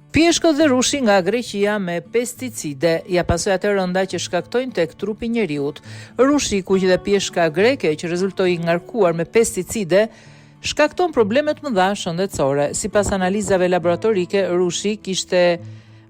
Pjeshkët dhe rushi nga Greqia me pesticide, ja pasojat e rënda që shkaktojnë tek trupi njeriut. Rushi, kuq dhe pjeshka greke që rezultoi i ngarkuar me pesticide, shkakton problemet mëdha shëndetësore. Sipas analizave laboratorike, rushi kishte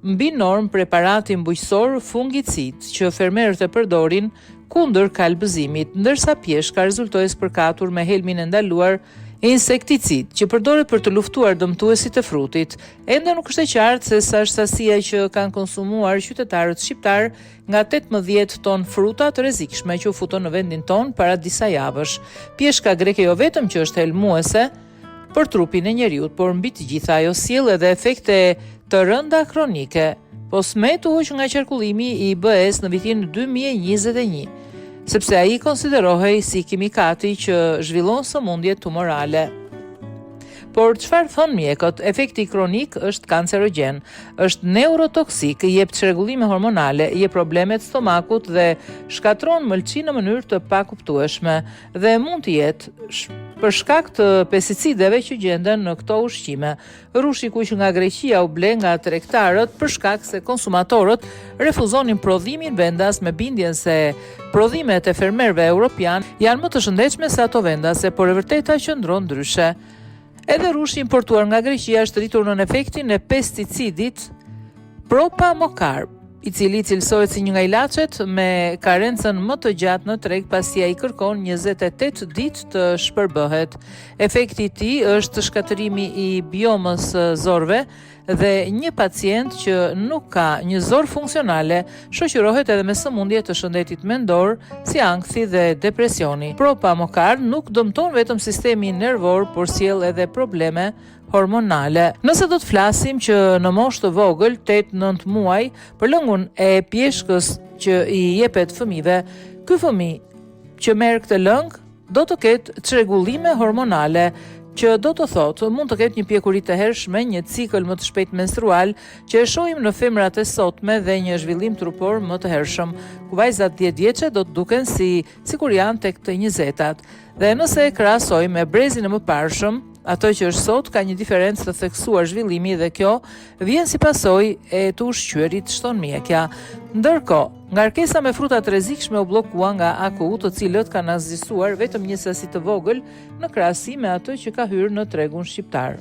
mbi norm preparatin bujqësor fungicid që fermerët e përdorin kundër kalbëzimit, ndërsa pjeshka rezultoi spërkatur me helmin e ndaluar insekticid që përdoret për të luftuar dëmtuesit e frutit. Ende nuk është e qartë se sa është sasia që kanë konsumuar qytetarët shqiptar nga 18 ton fruta të rrezikshme që u futon në vendin ton para disa javësh. Pjeshka greke jo vetëm që është helmuese për trupin e njeriut, por mbi të gjitha ajo sjell edhe efekte të rënda kronike. Po smet u hoq nga qarkullimi i BE-s në vitin 2021. Sepse ai konsiderohej si kimikati që zhvillon sëmundje tumorale. Por çfarë thon mjekët? Efekti kronik është kancerogjen, është neurotoksik, jep çrregullime hormonale, jep probleme të stomakut dhe shkatron mëlçi në mënyrë të pakuptueshme dhe mund të jetë për shkak të pesticideve që gjenden në këto ushqime. Rushi kuq nga Greqia u ble nga tregtarët për shkak se konsumatorët refuzonin prodhimin vendas me bindjen se prodhimet e fermerëve europian janë më të shëndetshme se ato vendase, por e vërteta qëndron ndryshe. Edhe rushi importuar nga Greqia është rritur në efektin e pesticidit propamocarb, i cili cilësohet si një nga ilaçet me karencën më të gjatë në treg pasi ai kërkon 28 ditë të shpërbëhet. Efekti i tij është shkatërimi i biomës zorve dhe një pacient që nuk ka një zor funksionale shoqërohet edhe me sëmundje të shëndetit mendor si ankthi dhe depresioni. Propamocarb nuk dëmton vetëm sistemin nervor, por sjell edhe probleme hormonale. Nëse do të flasim që në moshë të vogël, 8-9 muaj, për lëngun e pjeshkës që i jepet fëmijëve, ky fëmijë që merr këtë lëng do të ketë çrregullime hormonale, që do të thotë mund të ketë një pjekuri të hershme, një cikël më të shpejt menstrual që e shohim në femrat e sotme dhe një zhvillim trupor më të hershëm, ku vajzat 10 vjeçe do të duken sikur janë tek të 20-tat. Dhe nëse e krahasojmë me brezin e mëparshëm, ato që është sot ka një diferencë të theksuar zhvillimi dhe kjo vjen si pasojë e të ushqyerit shton mjekja. Ndërkohë, ngarkesa me fruta të rrezikshme u bllokua nga AKU, të cilët kanë azisuar vetëm një sasi të vogël në krahasim me ato që ka hyrë në tregun shqiptar.